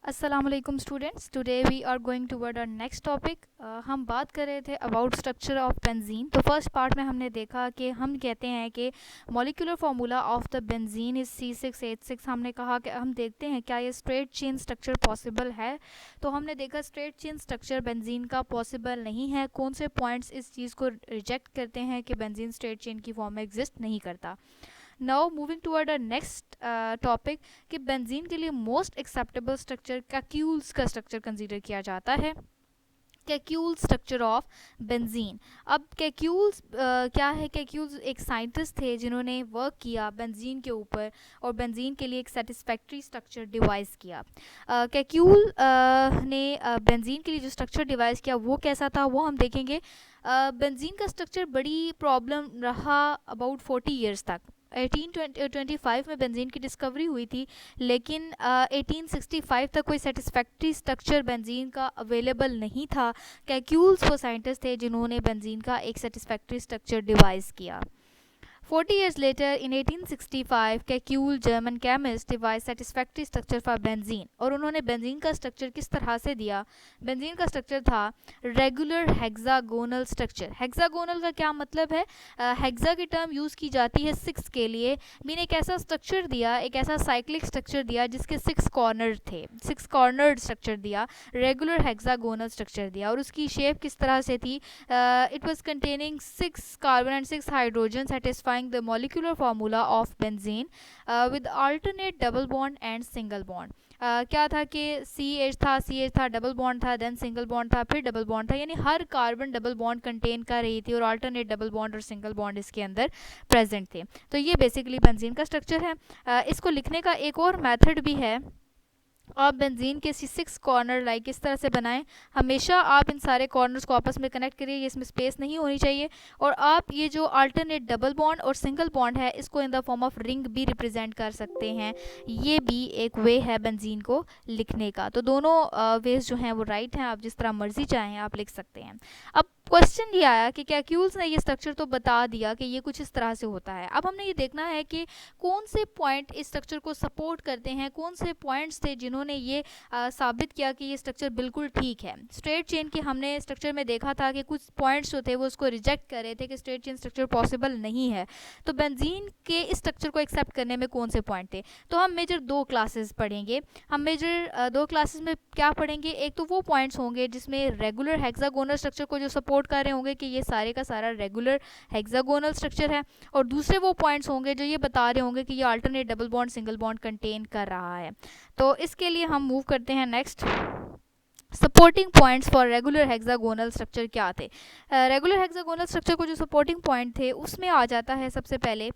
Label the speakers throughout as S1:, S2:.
S1: अस्सलाम वालेकुम students, today we are going toward our next topic. हम बात कर रहे थे अबाउट स्ट्रक्चर ऑफ बेंजीन। तो फर्स्ट पार्ट में हमने देखा कि हम कहते हैं कि molecular formula of the benzene is C6H6। हमने कहा कि हम देखते हैं क्या ये स्ट्रेट चेन स्ट्रक्चर पॉसिबल है। तो हमने देखा स्ट्रेट चेन स्ट्रक्चर बेंजीन का पॉसिबल नहीं है। कौन से पॉइंट्स इस चीज़ को रिजेक्ट करते हैं कि बेंजीन स्ट्रेट चेन की फॉर्म में एग्जिस्ट नहीं करता। नाउ मूविंग टूवर्ड अ नेक्स्ट टॉपिक कि बेंजीन के लिए मोस्ट एक्सेप्टेबल स्ट्रक्चर कैक्यूल्स का स्ट्रक्चर कंसीडर किया जाता है। Kekulé structure of benzene. अब कैक्यूल्स क्या है? कैक्यूल्स एक साइंटिस्ट थे जिन्होंने वर्क किया बेंजीन के ऊपर और बेंजीन के लिए एक सेटिस्फैक्ट्री स्ट्रक्चर डिवाइस किया। कैक्यूल ने बेंजीन के लिए जो स्ट्रक्चर डिवाइस किया वो कैसा था वो हम देखेंगे। बेंजीन का स्ट्रक्चर बड़ी प्रॉब्लम रहा अबाउट 40 ईयर्स तक। 1825 में बेंजीन की डिस्कवरी हुई थी, लेकिन 1865 तक कोई सेटिस्फैक्ट्री स्ट्रक्चर बेंजीन का अवेलेबल नहीं था। कैक्यूल्स वो साइंटिस्ट थे जिन्होंने बेंजीन का एक सेटिस्फैक्ट्री स्ट्रक्चर डिवाइस किया। 40 years later, in 1865, Kekulé German chemist device satisfactory structure for benzene. और उन्होंने बेंजीन का स्ट्रक्चर किस तरह से दिया? बेंजीन का स्ट्रक्चर था रेगुलर हेक्सागोनल स्ट्रक्चर। हेक्सागोनल का क्या मतलब है? हेक्सा की टर्म यूज़ की जाती है 6 के लिए। मैंने एक ऐसा स्ट्रक्चर दिया, एक ऐसा साइक्लिक स्ट्रक्चर दिया जिसके 6 कॉर्नर थे, 6 कॉर्नर्ड स्ट्रक्चर दिया, रेगुलर हेक्सागोनल स्ट्रक्चर दिया। और उसकी शेप किस तरह से थी? It was containing 6 carbon and 6 hydrogen satisfying the molecular formula of benzene with alternate double bond and single bond। क्या था कि CH था, डबल बॉन्ड था, देन सिंगल बॉन्ड था, फिर डबल बॉन्ड था, यानी हर कार्बन डबल बॉन्ड कंटेन कर रही थी और अल्टरनेट डबल बॉन्ड और सिंगल बॉन्ड इसके अंदर प्रेजेंट थे। तो ये बेसिकली बेंजीन का स्ट्रक्चर है। इसको लिखने का एक और मेथड भी है। आप बेंजीन के 6 कॉर्नर लाइक इस तरह से बनाएं। हमेशा आप इन सारे कॉर्नर्स को आपस में कनेक्ट करिए, ये इसमें स्पेस नहीं होनी चाहिए। और आप ये जो अल्टरनेट डबल बॉन्ड और सिंगल बॉन्ड है इसको in the form of ring भी रिप्रेजेंट कर सकते हैं। ये भी एक वे है बेंजीन को लिखने का। तो दोनों वेज जो हैं वो राइट हैं, आप जिस तरह मर्जी चाहें आप लिख सकते हैं। अब क्वेश्चन ये आया कि कैक्यूल्स ने ये स्ट्रक्चर तो बता दिया कि ये कुछ इस तरह से होता है। अब हमने ये देखना है कि कौन से पॉइंट इस स्ट्रक्चर को सपोर्ट करते हैं, कौन से पॉइंट्स थे जिन्होंने ये साबित किया कि ये स्ट्रक्चर बिल्कुल ठीक है। स्ट्रेट चेन की हमने स्ट्रक्चर में देखा था कि कुछ पॉइंट्स जो थे वो उसको रिजेक्ट कर रहे थे कि स्ट्रेट चेन स्ट्रक्चर पॉसिबल नहीं है। तो बेंजीन के इस स्ट्रक्चर को एक्सेप्ट करने में कौन से पॉइंट थे? तो हम मेजर 2 क्लासेस पढ़ेंगे। हम मेजर 2 क्लासेस में क्या पढ़ेंगे? एक तो वो पॉइंट्स होंगे जिसमें रेगुलर हेक्सागोनल स्ट्रक्चर को जो सपोर्ट कर रहे होंगे कि ये सारे का सारा रेगुलर हेक्सागोनल स्ट्रक्चर है। और दूसरे वो पॉइंट्स होंगे जो ये बता रहे होंगे कि ये alternate double bond single bond contain कर रहा है। तो इसके लिए हम मूव करते हैं next. Supporting points for regular hexagonal structure क्या थे? रेगुलर हेक्सागोनल स्ट्रक्चर को जो सपोर्टिंग पॉइंट थे उसमें आ जाता है सबसे पहले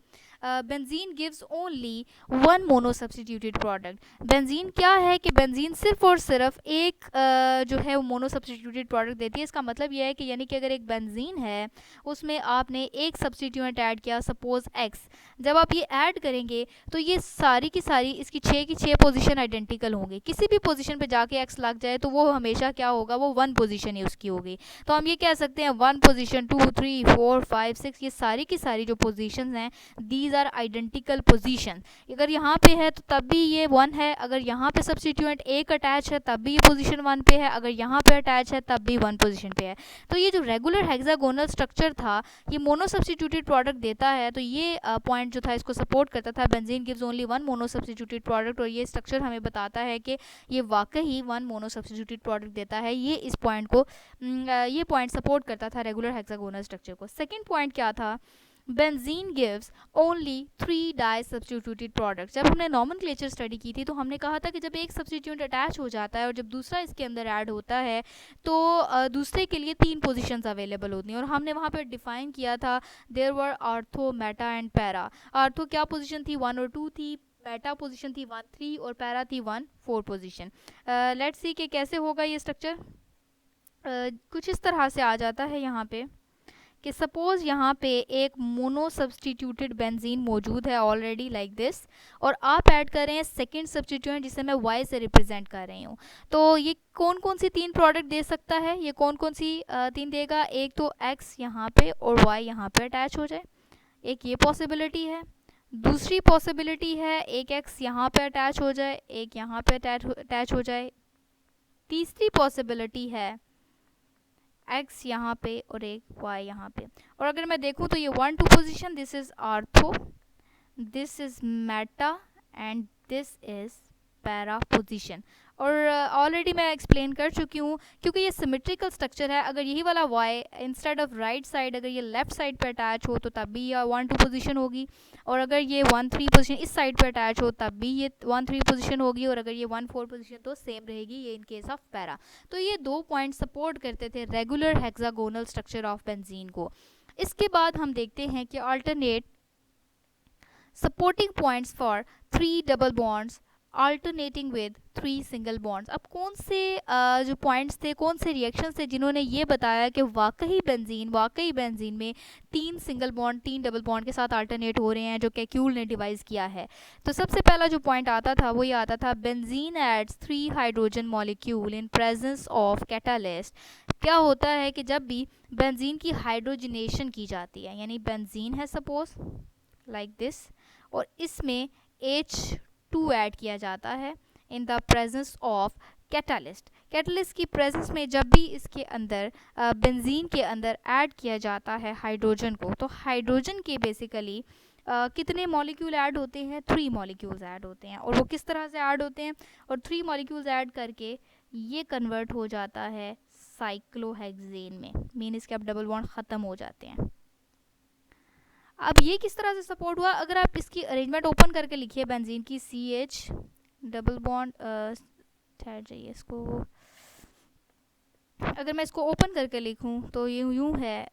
S1: benzene gives only one mono substituted product. Benzene क्या है कि बेंजीन सिर्फ और सिर्फ एक जो है वो मोनो सब्सटीट्यूटेड प्रोडक्ट देती है। इसका मतलब यह है कि यानी कि अगर एक बेंजीन है उसमें आपने एक सब्सटीट्यूएंट ऐड किया, सपोज एक्स, जब आप ये ऐड करेंगे तो ये सारी की सारी इसकी 6 की 6 पोजीशन आइडेंटिकल होंगी। किसी भी पोजीशन पे जाके एक्स लग जाए तो वो हमेशा क्या होगा, वो 1 पोजीशन ही उसकी होगी। तो हम ये कह सकते हैं 1 पोजीशन, 2, 3, 4, 5, 6, ये सारी की सारी जो पोजीशंस हैं दीज आर आइडेंटिकल पोजीशन। अगर यहाँ पे है तो तब भी ये 1 है, अगर यहाँ पे सब्सटीट्यूएंट एक अटैच है तब भी ये पोजीशन 1 पे है, अगर यहाँ पे अटैच है तब भी 1 पोजीशन पे है। तो ये जो रेगुलर हेक्सागोनल स्ट्रक्चर था ये मोनो सब्सटीट्यूटेड प्रोडक्ट देता है। तो ये पॉइंट जो था इसको सपोर्ट करता था। Benzene gives only 1 mono substituted product. और ये स्ट्रक्चर हमें बताता है कि ये वाकई 1 मोनो सब्सटीट्यूटेड प्रोडक्ट देता है। ये इस पॉइंट को ये पॉइंट सपोर्ट करता था रेगुलर हेक्सागोनल स्ट्रक्चर को। सेकेंड पॉइंट क्या था? Benzene gives only 3 di substituted product. जब हमने नॉमेनक्लेचर स्टडी की थी तो हमने कहा था कि जब एक सब्सटीट्यूएंट अटैच हो जाता है और जब दूसरा इसके अंदर ऐड होता है तो दूसरे के लिए 3 पोजीशंस अवेलेबल होती हैं। और हमने वहाँ पर डिफाइन किया था there were ortho, meta and para. Ortho क्या पोजीशन थी? 1 और 2 थी। मेटा पोजीशन थी 1, 3 और पैरा थी 1, 4 पोजीशन। लेट्स सी कि कैसे होगा ये स्ट्रक्चर। कुछ इस तरह से आ जाता है यहाँ पे कि सपोज यहाँ पे एक मोनो सब्सटीट्यूटेड बेंजीन मौजूद है ऑलरेडी लाइक दिस, और आप ऐड कर रहे हैं सेकंड सब्सटीट्यूएंट जिसे मैं y से रिप्रेजेंट कर रही हूँ। तो ये कौन कौन सी 3 प्रोडक्ट दे सकता है? ये कौन कौन सी 3 देगा? एक तो x यहाँ पे और y यहाँ पे अटैच हो जाए, एक ये पॉसिबिलिटी है। दूसरी पॉसिबिलिटी है एक x यहाँ पे अटैच हो जाए, एक यहाँ पे अटैच हो जाए। तीसरी पॉसिबिलिटी है x यहाँ पे और एक y यहाँ पे। और अगर मैं देखूँ तो ये 1 2 position, this is ortho, this is Meta and this is para position. और ऑलरेडी मैं एक्सप्लेन कर चुकी हूँ, क्योंकि ये सिमेट्रिकल स्ट्रक्चर है। अगर यही वाला y instead of right side अगर ये लेफ्ट साइड पे अटैच हो तो तब भी ये 1 2 पोजीशन होगी, और अगर ये 1 3 पोजीशन इस साइड पे अटैच हो तब भी ये 1 3 पोजीशन होगी, और अगर ये 1 4 पोजीशन तो सेम रहेगी, ये इन केस ऑफ पैरा। तो ये 2 पॉइंट सपोर्ट करते थे regular hexagonal structure of benzene को। इसके बाद हम देखते हैं कि alternate supporting points for 3 double bonds alternating with 3 single bonds. अब कौन से जो पॉइंट्स थे, कौन से रिएक्शंस थे जिन्होंने ये बताया कि वाकई बेंजीन में 3 सिंगल बॉन्ड 3 डबल बॉन्ड के साथ अल्टरनेट हो रहे हैं, जो केक्यूल ने डिवाइस किया है। तो सबसे पहला जो पॉइंट आता था वो ये आता था, benzene adds 3 hydrogen molecule in presence of catalyst. क्या होता है कि जब भी बेंजीन की हाइड्रोजनेशन की जाती है, यानी बेंजीन है सपोज लाइक दिस, और इसमें H2 ऐड किया जाता है in the presence of catalyst. Catalyst की प्रेजेंस में जब भी इसके अंदर बेंजीन के अंदर ऐड किया जाता है हाइड्रोजन को, तो हाइड्रोजन के बेसिकली कितने मॉलिक्यूल ऐड होते हैं, 3 मॉलिक्यूल्स ऐड होते हैं। और वो किस तरह से ऐड होते हैं, और 3 मॉलिक्यूल्स ऐड करके ये कन्वर्ट हो जाता है साइक्लोहेक्सेन में, मीन इसके अब डबल बॉन्ड ख़त्म हो जाते हैं। अब ये किस तरह से सपोर्ट हुआ, अगर आप इसकी अरेंजमेंट ओपन करके लिखिए बेंजीन की, CH डबल बॉन्ड ठहर जाइए इसको, अगर मैं इसको ओपन करके लिखूं तो ये यूँ है,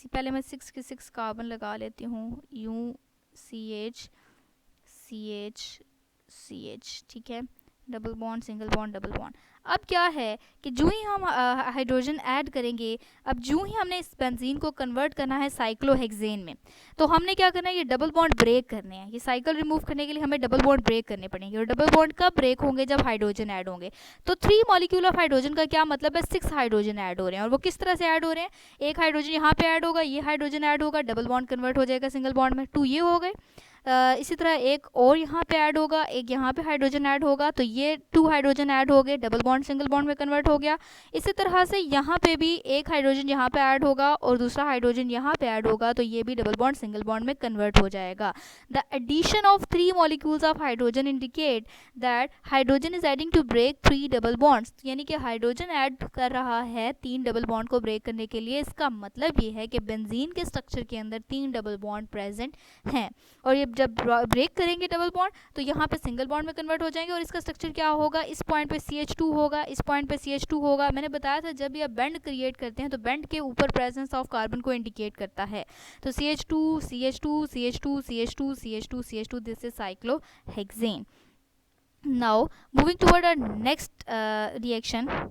S1: पहले मैं 6 के 6 कार्बन लगा लेती हूँ, यूँ CH CH CH, ठीक है, double bond single bond double bond. अब क्या है कि जो ही हम हाइड्रोजन ऐड करेंगे, अब जो ही हमने इस बेंजीन को कन्वर्ट करना है साइक्लोहेक्सेन में, तो हमने क्या करना है, ये डबल बॉन्ड ब्रेक करने हैं। ये साइकिल रिमूव करने के लिए हमें डबल बॉन्ड ब्रेक करने पड़ेंगे, और डबल बॉन्ड कब ब्रेक होंगे, जब हाइड्रोजन ऐड होंगे। तो 3 मॉलिक्यूल ऑफ हाइड्रोजन का क्या मतलब है, 6 हाइड्रोजन ऐड हो रहे हैं। और वो किस तरह से ऐड हो रहे हैं, एक हाइड्रोजन यहाँ पे ऐड होगा, ये हाइड्रोजन ऐड होगा, डबल बॉन्ड कन्वर्ट हो जाएगा सिंगल बॉन्ड में, 2 ये हो गए। इसी तरह एक और यहाँ पे ऐड होगा, एक यहाँ पे हाइड्रोजन ऐड होगा, तो ये 2 हाइड्रोजन ऐड हो गए, डबल बॉन्ड सिंगल बॉन्ड में कन्वर्ट हो गया। इसी तरह से यहाँ पे भी एक हाइड्रोजन यहाँ पे ऐड होगा और दूसरा हाइड्रोजन यहाँ पे ऐड होगा, तो ये भी डबल बॉन्ड सिंगल बॉन्ड में कन्वर्ट हो जाएगा। The addition of 3 molecules of hydrogen indicate that hydrogen is adding to break 3 double bonds, यानी कि हाइड्रोजन ऐड कर रहा है 3 डबल बॉन्ड को ब्रेक करने के लिए। इसका मतलब ये है कि बेंजीन के स्ट्रक्चर के अंदर 3 डबल बॉन्ड प्रेजेंट हैं, और ये जब ब्रेक करेंगे डबल बॉन्ड तो यहाँ पे सिंगल बॉन्ड में कन्वर्ट हो जाएंगे। और इसका स्ट्रक्चर क्या होगा, इस पॉइंट पे CH2 होगा, इस पॉइंट पे CH2 होगा। मैंने बताया था जब ये बेंड क्रिएट करते हैं तो बेंड के ऊपर प्रेजेंस ऑफ कार्बन को इंडिकेट करता है। तो CH2 CH2 CH2 CH2 CH2 CH2, this is cyclohexane. Now moving toward our next reaction,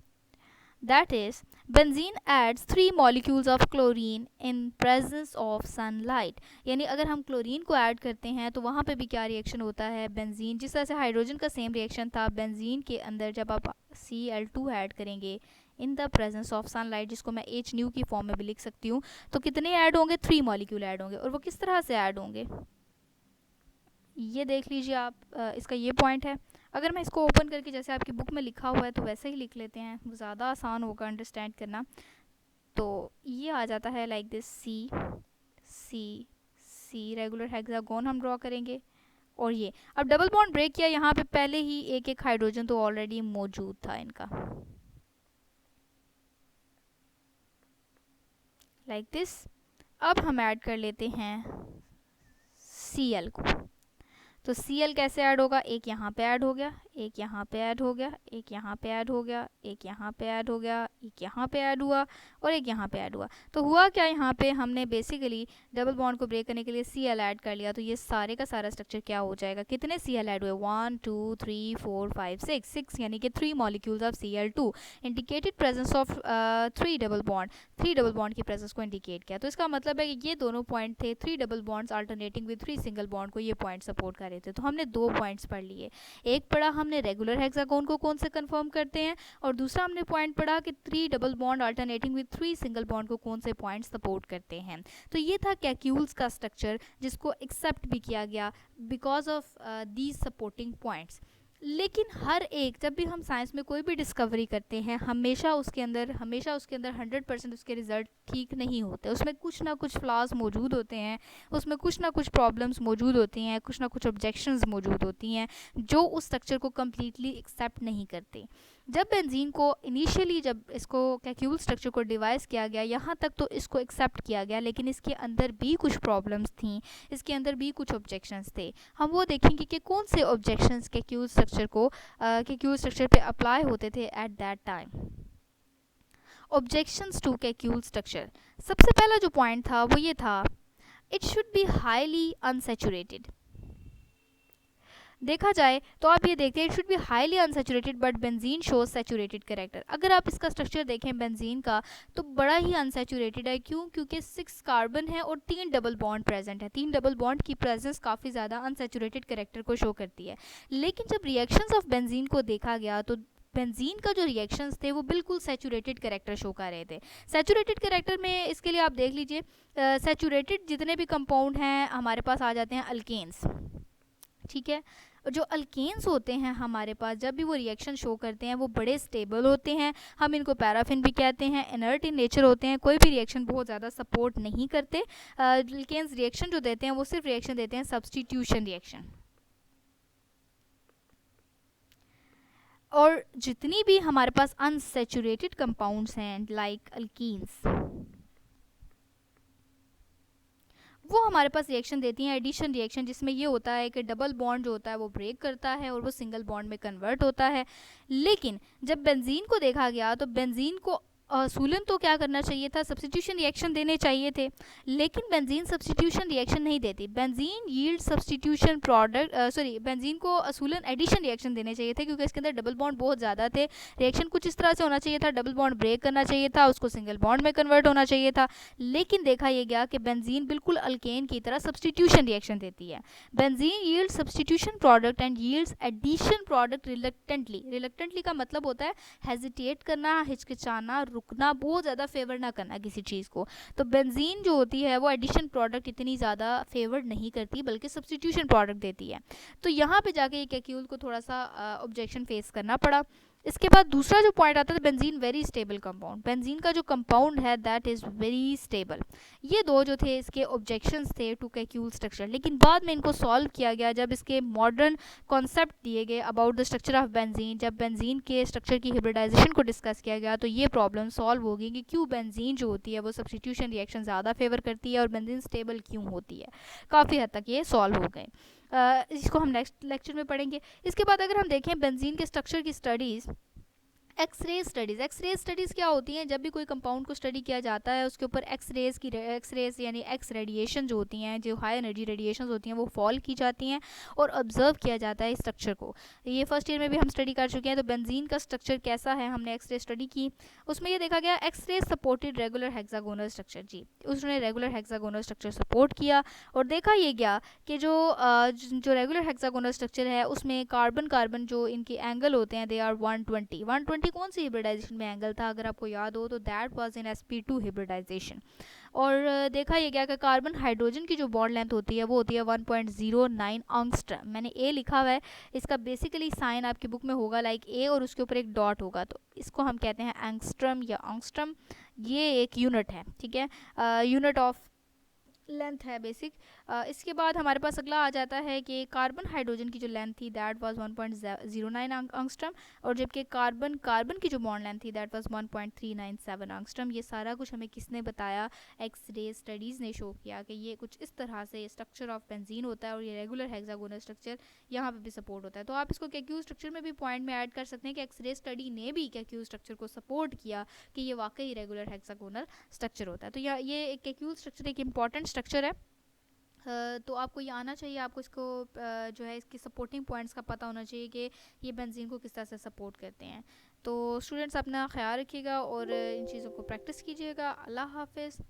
S1: that is benzene adds 3 molecules of chlorine in presence of sunlight। यानी अगर हम chlorine को add करते हैं तो वहाँ पे भी क्या रिएक्शन होता है, बेंजीन जिस तरह से हाइड्रोजन का सेम रिएक्शन था, बेंजीन के अंदर जब आप Cl2 ऐड करेंगे in the presence of sunlight, जिसको मैं H न्यू की फॉर्म में भी लिख सकती हूँ, तो कितने ऐड होंगे, 3 मॉलिक्यूल ऐड होंगे। और वो किस तरह से ऐड होंगे ये देख लीजिए आप, इसका ये पॉइंट है। अगर मैं इसको ओपन करके जैसे आपकी बुक में लिखा हुआ है तो वैसे ही लिख लेते हैं, वो ज़्यादा आसान होगा अंडरस्टैंड करना। तो ये आ जाता है like this, C C C, regular hexagon हम ड्रॉ करेंगे। और ये अब डबल बॉन्ड ब्रेक किया, यहाँ पे पहले ही एक एक हाइड्रोजन तो ऑलरेडी मौजूद था इनका, लाइक दिस। अब हम ऐड कर लेते हैं Cl को। तो Cl कैसे ऐड होगा, एक यहाँ पे ऐड हो गया, एक यहाँ पे ऐड हो गया, एक यहाँ पे ऐड हो गया, एक यहाँ पे ऐड हो गया, एक यहाँ पे ऐड हुआ और एक यहाँ पे ऐड हुआ। तो हुआ क्या, यहाँ पे हमने बेसिकली डबल बॉन्ड को ब्रेक करने के लिए Cl ऐड कर लिया। तो ये सारे का सारा स्ट्रक्चर क्या हो जाएगा, कितने Cl ऐड हुए, 1 2 3 4 5 6, यानी कि 3 molecules of Cl2 indicated presence of 3 double bond की प्रेजेंस को इंडिकेट किया। तो इसका मतलब है कि ये दोनों पॉइंट थे, 3 double bonds alternating with 3 single bond को ये पॉइंट सपोर्ट कर रहे थे। तो हमने 2 पॉइंट्स पढ़ लिए, एक पढ़ा हमने हमने रेगुलर हेक्सागोन को कौन से कंफर्म करते हैं, और दूसरा हमने पॉइंट पढ़ा कि 3 double bond alternating with 3 single bond को कौन से पॉइंट सपोर्ट करते हैं। तो ये था कैक्यूल्स का स्ट्रक्चर, जिसको एक्सेप्ट भी किया गया because of these supporting points. लेकिन हर एक, जब भी हम साइंस में कोई भी डिस्कवरी करते हैं, हमेशा उसके अंदर 100% उसके रिजल्ट ठीक नहीं होते, उसमें कुछ ना कुछ फ्लॉज मौजूद होते हैं, उसमें कुछ ना कुछ प्रॉब्लम्स मौजूद होती हैं, कुछ ना कुछ ऑब्जेक्शंस मौजूद होती हैं जो उस स्ट्रक्चर को कम्प्लीटली एक्सेप्ट नहीं करते। जब बेंजीन को इनिशियली, जब इसको कैक्यूल स्ट्रक्चर को डिवाइस किया गया, यहाँ तक तो इसको एक्सेप्ट किया गया, लेकिन इसके अंदर भी कुछ प्रॉब्लम्स थी, इसके अंदर भी कुछ ऑब्जेक्शंस थे। हम वो देखेंगे कि कौन से ऑब्जेक्शंस कैक्यूल स्ट्रक्चर पे अप्लाई होते थे at that time. Objections to Kekule structure, सबसे पहला जो पॉइंट था वो ये था, it should be highly unsaturated. देखा जाए तो आप ये देखते हैं, it should be highly unsaturated but benzene shows saturated character. अगर आप इसका स्ट्रक्चर देखें बेंजीन का, तो बड़ा ही अनसैचुरेटेड है। क्यों? क्योंकि 6 कार्बन है और 3 डबल बॉन्ड प्रेजेंट है। 3 डबल बॉन्ड की प्रेजेंस काफ़ी ज़्यादा अनसैचुरेटेड कैरेक्टर को शो करती है। लेकिन जब रिएक्शंस ऑफ बेंजीन को देखा गया तो बेंजीन का जो रिएक्शंस थे वो बिल्कुल सैचुरेटेड कैरेक्टर शो कर रहे थे। सैचुरेटेड कैरेक्टर में इसके लिए आप देख लीजिए, सैचुरेटेड जितने भी कंपाउंड हैं हमारे पास आ जाते हैं अल्केन्स, ठीक है। जो अल्केन्स होते हैं हमारे पास, जब भी वो रिएक्शन शो करते हैं वो बड़े स्टेबल होते हैं, हम इनको पैराफिन भी कहते हैं, इनर्ट इन नेचर होते हैं, कोई भी रिएक्शन बहुत ज़्यादा सपोर्ट नहीं करते। अल्केन्स रिएक्शन जो देते हैं वो सिर्फ रिएक्शन देते हैं सब्स्टिट्यूशन रिएक्शन। और जितनी भी हमारे पास अनसैचुरेटेड कंपाउंड्स हैं लाइक अल्कीन्स, वो हमारे पास रिएक्शन देती हैं एडिशन रिएक्शन, जिसमें ये होता है कि डबल बॉन्ड जो होता है वो ब्रेक करता है और वो सिंगल बॉन्ड में कन्वर्ट होता है। लेकिन जब बेंजीन को देखा गया तो बेंजीन को असूलन तो क्या करना चाहिए था, सब्स्टिट्यूशन रिएक्शन देने चाहिए थे, लेकिन बेंजीन सब्स्टिट्यूशन रिएक्शन नहीं देती। Benzene yield substitution product benzene को असूलन एडिशन रिएक्शन देने चाहिए थे, क्योंकि इसके अंदर डबल बॉन्ड बहुत ज़्यादा थे। रिएक्शन कुछ इस तरह से होना चाहिए था, डबल बॉन्ड ब्रेक करना चाहिए था, उसको सिंगल बॉन्ड में कन्वर्ट होना चाहिए था। लेकिन देखा यह गया कि बेंजीन बिल्कुल अल्केन की तरह सब्स्टिट्यूशन रिएक्शन देती है। Benzene yield substitution product and yields addition product reluctantly. Reluctantly का मतलब होता है हेजिटेट करना, हिचकिचाना, रुकना, बहुत ज़्यादा फेवर ना करना किसी चीज़ को। तो बेंजीन जो होती है वो एडिशन प्रोडक्ट इतनी ज़्यादा फेवर नहीं करती, बल्कि सब्स्टिट्यूशन प्रोडक्ट देती है। तो यहाँ पे जाके ये कैक्यूल को थोड़ा सा ऑब्जेक्शन फेस करना पड़ा। इसके बाद दूसरा जो पॉइंट आता है, benzene very stable compound. Benzene का जो कंपाउंड है दैट इज़ वेरी स्टेबल। ये दो जो थे इसके ऑब्जेक्शंस थे टू कैक्यूल स्ट्रक्चर, लेकिन बाद में इनको सॉल्व किया गया जब इसके मॉडर्न कॉन्सेप्ट दिए गए about the structure of benzene. जब बेंजीन के स्ट्रक्चर की हिब्रिडाइजेशन को डिस्कस किया गया तो ये प्रॉब्लम सॉल्व होगी कि क्यों बेंजीन जो होती है वो सब्स्टिट्यूशन रिएक्शन ज़्यादा फेवर करती है और बेंजीन स्टेबल क्यों होती है। काफ़ी हद तक ये सॉल्व हो गए। इसको हम नेक्स्ट लेक्चर में पढ़ेंगे। इसके बाद अगर हम देखें बेंजीन के स्ट्रक्चर की स्टडीज़, एक्सरे स्टडीज़ क्या होती हैं, जब भी कोई कंपाउंड को स्टडी किया जाता है उसके ऊपर एक्सरेज यानी एक्स रेडिएशन जो होती हैं, जो हाई एनर्जी रेडिएशंस होती हैं वो फॉल की जाती हैं और ऑब्जर्व किया जाता है इस स्ट्रक्चर को। ये फर्स्ट ईयर में भी हम स्टडी कर चुके हैं। तो बेंजीन का स्ट्रक्चर कैसा है, हमने एक्सरे स्टडी की, उसमें ये देखा गया X ray supported regular hexagonal structure. जी, उसने रेगुलर हेक्सागोनल स्ट्रक्चर सपोर्ट किया और देखा ये गया कि जो रेगुलर हेक्सागोनल स्ट्रक्चर है उसमें कार्बन जो इनके एंगल होते हैं दे आर 120। कौन सी हिब्रिडाइजेशन में एंगल था, अगर आपको याद हो तो that was in sp2 hybridisation. और देखा ये गया कि कार्बन हाइड्रोजन की जो बॉन्ड लेंथ होती है वो होती है 1.09 एंगस्ट्रम। मैंने ए लिखा हुआ है, इसका बेसिकली साइन आपकी बुक में होगा लाइक ए और उसके ऊपर एक डॉट होगा, तो इसको हम कहते हैं एंगस्ट्रम या एंगस्ट्रम। ये एक यूनिट है, ठीक है, यूनिट ऑफ लेंथ है बेसिक। इसके बाद हमारे पास अगला आ जाता है कि कार्बन हाइड्रोजन की जो लेंथ थी दैट वाज 1.09 एंगस्ट्रम, और जबकि कार्बन की जो बॉन्ड लेंथ थी दैट वाज 1.397 एंगस्ट्रम। ये सारा कुछ हमें किसने बताया, एक्सरे स्टडीज़ ने शो किया कि ये कुछ इस तरह से स्ट्रक्चर ऑफ बेंजीन होता है और ये रेगुलर हेक्सागोनल स्ट्रक्चर यहाँ पे भी सपोर्ट होता है। तो आप इसको कैक्यूल स्ट्रक्चर में भी पॉइंट में ऐड कर सकते हैं कि एक्सरे स्टडी ने भी कैक्यूल स्ट्रक्चर को सपोर्ट किया कि ये वाकई रेगुलर हेक्सागोनल स्ट्रक्चर होता है। तो ये एक कैक्यूल स्ट्रक्चर एक इंपॉर्टेंट स्ट्रक्चर है। तो आपको ये आना चाहिए, आपको इसको जो है इसकी सपोर्टिंग पॉइंट्स का पता होना चाहिए कि ये बेंजीन को किस तरह से सपोर्ट करते हैं। तो स्टूडेंट्स अपना ख्याल रखिएगा और इन चीज़ों को प्रैक्टिस कीजिएगा। अल्लाह हाफिज़।